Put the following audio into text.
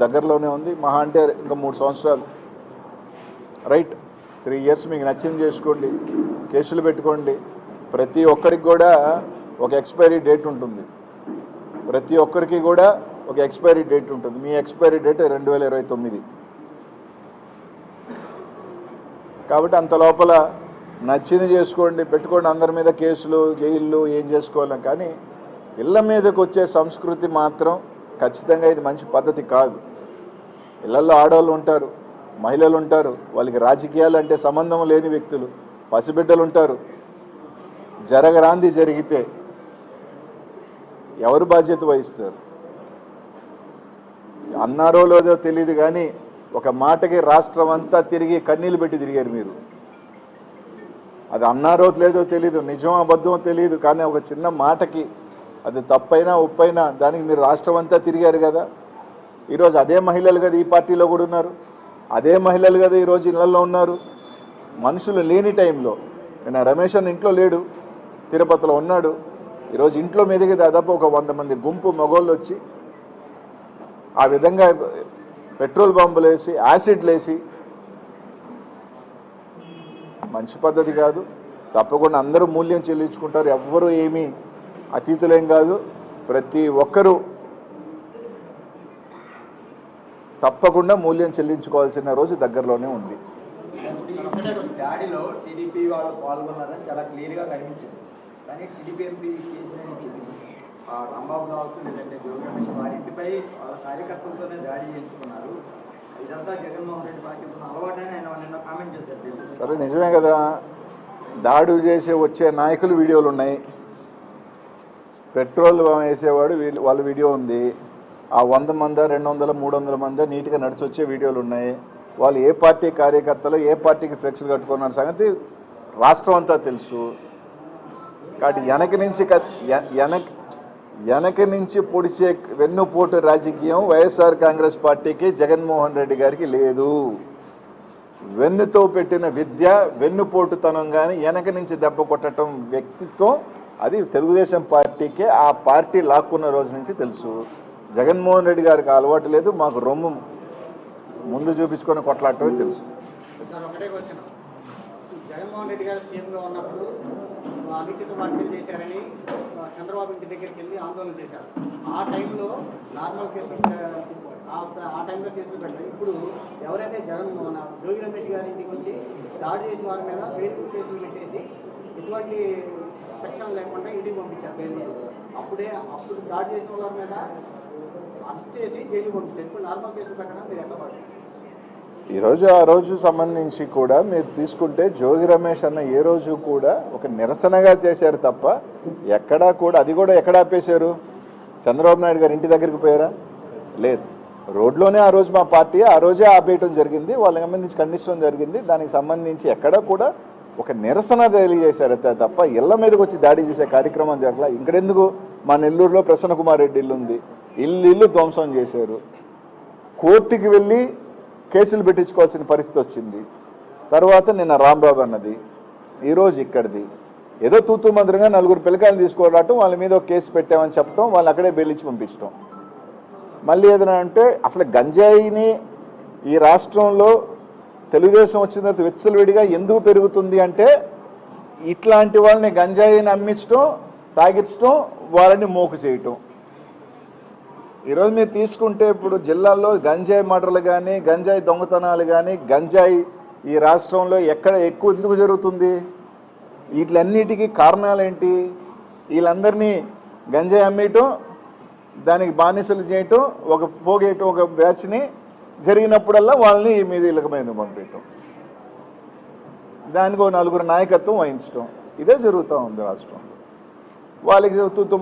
దగ్గరలోనే ఉంది. మహా అంటే ఇంకా 3 సంవత్సరాలు, రైట్. 3 years మీకు నచ్చింది చేసుకోండి, కేసులు పెట్టుకోండి. ప్రతి ఒక్కరికి కూడా ఒక ఎక్స్పైరీ డేట్ ఉంటుంది. ప్రతి ఒక్కరికి కూడా ఒక ఎక్స్పైరీ డేట్ ఉంటుంది. మీ ఎక్స్పైరీ డేట్ 2029. కాబట్టి అంత లోపల నచ్చింది చేసుకోండి, పెట్టుకోండి. అందరి మీద కేసులు, జైళ్ళు ఏం చేసుకోవాలి. కానీ ఇళ్ళ మీదకి వచ్చే సంస్కృతి మాత్రం ఖచ్చితంగా ఇది మంచి పద్ధతి కాదు. ఇళ్లలో ఆడవాళ్ళు ఉంటారు, మహిళలు ఉంటారు, వాళ్ళకి రాజకీయాలు అంటే సంబంధం లేని వ్యక్తులు, పసిబిడ్డలు ఉంటారు. జరగరాంది జరిగితే ఎవరు బాధ్యత వహిస్తారు? అన్నారో లేదో తెలియదు కానీ ఒక మాటకి రాష్ట్రం అంతా తిరిగి కన్నీళ్ళు పెట్టి తిరిగారు మీరు. అది అన్నారో లేదో తెలీదు, నిజం అబద్ధమో తెలియదు, కానీ ఒక చిన్న మాటకి అది తప్పైనా ఒప్పైనా దానికి మీరు రాష్ట్రం అంతా తిరిగారు కదా. ఈరోజు అదే మహిళలు కదా ఈ పార్టీలో కూడా ఉన్నారు, అదే మహిళలు కదా ఈరోజు ఇళ్లలో ఉన్నారు. మనుషులు లేని టైంలో నేను రమేష్ అన్న ఇంట్లో లేడు, తిరుపతిలో ఉన్నాడు. ఈరోజు ఇంట్లో మీదకి దాదాపు ఒక 100 మంది గుంపు మగోళ్ళు వచ్చి ఆ విధంగా పెట్రోల్ బాంబులు వేసి, యాసిడ్లు వేసి, మంచి పద్ధతి కాదు. తప్పకుండా అందరూ మూల్యం చెల్లించుకుంటారు. ఎవ్వరూ ఏమీ అతీతులేం కాదు. ప్రతి ఒక్కరూ తప్పకుండా మూల్యం చెల్లించుకోవాల్సిన రోజు దగ్గరలోనే ఉంది. దాడిలో టీడీపీ వాళ్ళు పాల్గొన్నారని చాలా క్లియర్గా కనిపించింది. కానీ టీడీపీ ఎంపీ కేసులని చెప్పింది రాంబాబు కావచ్చు, లేదంటే జోగి వారి ఇంటిపై వాళ్ళ కార్యకర్తలతోనే దాడి చేయించుకున్నారు. ఇదంతా జగన్మోహన్ రెడ్డి పార్టీ అలవాటని ఆయన నిన్న కామెంట్ చేశారు. సరే, నిజమే కదా. దాడి చేసే వచ్చే నాయకులు వీడియోలు ఉన్నాయి, పెట్రోల్ వేసేవాడు వాళ్ళ వీడియో ఉంది. ఆ 100 మంది, 200, 300 మంది నీట్గా నడిచి వచ్చే వీడియోలు ఉన్నాయి. వాళ్ళు ఏ పార్టీ కార్యకర్తలు, ఏ పార్టీకి ఫ్లెక్స్లు కట్టుకున్న సంగతి రాష్ట్రం అంతా తెలుసు. కాబట్టి వెనక నుంచి పొడిచే వెన్నుపోటు రాజకీయం వైఎస్ఆర్ కాంగ్రెస్ పార్టీకి, జగన్మోహన్ రెడ్డి గారికి లేదు. వెన్నుతో పెట్టిన విద్య, వెన్నుపోటుతనం కానీ వెనక నుంచి దెబ్బ కొట్టడం వ్యక్తిత్వం అది తెలుగుదేశం పార్టీకే, ఆ పార్టీ లాక్కున్న రోజు నుంచి తెలుసు. జగన్మోహన్ రెడ్డి గారికి అలవాటు లేదు. మాకు రొమ్ము ముందు చూపించుకొని కొట్లాడటమే తెలుసు. జగన్మోహన్ రెడ్డి గారు సీఎంగా ఉన్నప్పుడు అనుచిత వ్యాఖ్యలు చేశారని చంద్రబాబు ఇంటి దగ్గరికి వెళ్ళి ఆందోళన చేశారు. ఆ టైంలో నార్మల్ కేసులు, ఆ టైంలో కేసులు పెట్టారు. ఇప్పుడు ఎవరైతే జోగి రమేష్ గారి ఇంటికి వచ్చి దాడి చేసిన వారి మీద ఫేస్బుక్ కేసులు పెట్టేసి ఎటువంటి సెక్షన్ లేకుండా ఇంటికి పంపించారు పేరు. అప్పుడు దాడి చేసిన వారి మీద అరెస్ట్ చేసి జైలు పంపించారు. ఇప్పుడు నార్మల్ కేసులు పెట్టడం మీరు ఎట్లా పడుతుంది? ఆ రోజు సంబంధించి కూడా మీరు తీసుకుంటే జోగి రమేష్ అన్న ఏ రోజు కూడా ఒక నిరసనగా చేశారు తప్ప ఎక్కడా కూడా, అది కూడా ఎక్కడ ఆపేశారు? చంద్రబాబు నాయుడు గారు ఇంటి దగ్గరికి పోయారా? లేదు. రోడ్లోనే ఆ రోజు మా పార్టీ ఆ రోజే ఆపేయటం జరిగింది, వాళ్ళకి సంబంధించి ఖండించడం జరిగింది. దానికి సంబంధించి ఎక్కడా కూడా ఒక నిరసన తెలియజేశారు తప్ప ఇళ్ల మీదకి వచ్చి దాడి చేసే కార్యక్రమం జరగల. ఇక్కడెందుకు? మా నెల్లూరులో ప్రసన్న కుమార్ రెడ్డి ఇల్లు ఉంది, ఇల్లు ధ్వంసం చేశారు. కోర్టుకి వెళ్ళి కేసులు పెట్టించుకోవాల్సిన పరిస్థితి వచ్చింది. తర్వాత నిన్న రాంబాబు అన్నది, ఈరోజు ఇక్కడిది. ఏదో తూతూ మంత్రంగా 4 పిల్లకాయలు తీసుకోవడం, వాళ్ళ మీద ఒక కేసు పెట్టామని చెప్పడం, వాళ్ళు అక్కడే బెయిలిచ్చి పంపించడం. మళ్ళీ ఏదైనా అంటే అసలు గంజాయిని ఈ రాష్ట్రంలో తెలుగుదేశం వచ్చిన తర్వాత విచ్చలవిడిగా ఎందుకు పెరుగుతుంది అంటే ఇట్లాంటి వాళ్ళని గంజాయిని అమ్మించడం, తాగించడం, వాళ్ళని మోకు చేయటం. ఈరోజు మీరు తీసుకుంటే ఇప్పుడు జిల్లాల్లో గంజాయి మర్డర్లు కానీ, గంజాయి దొంగతనాలు కానీ, గంజాయి ఈ రాష్ట్రంలో ఎక్కడ ఎక్కువ ఎందుకు జరుగుతుంది? వీటిలన్నిటికీ కారణాలు ఏంటి? వీళ్ళందరినీ గంజాయి అమ్మేయటం, దానికి బానిసలు చేయటం, ఒక పోగేయటం, ఒక బ్యాచ్ని జరిగినప్పుడల్లా వాళ్ళని మీద ఇళ్ళకమైన పంపించటం, దానికి 4 నాయకత్వం వహించటం, ఇదే జరుగుతూ ఉంది రాష్ట్రంలో. వాళ్ళకి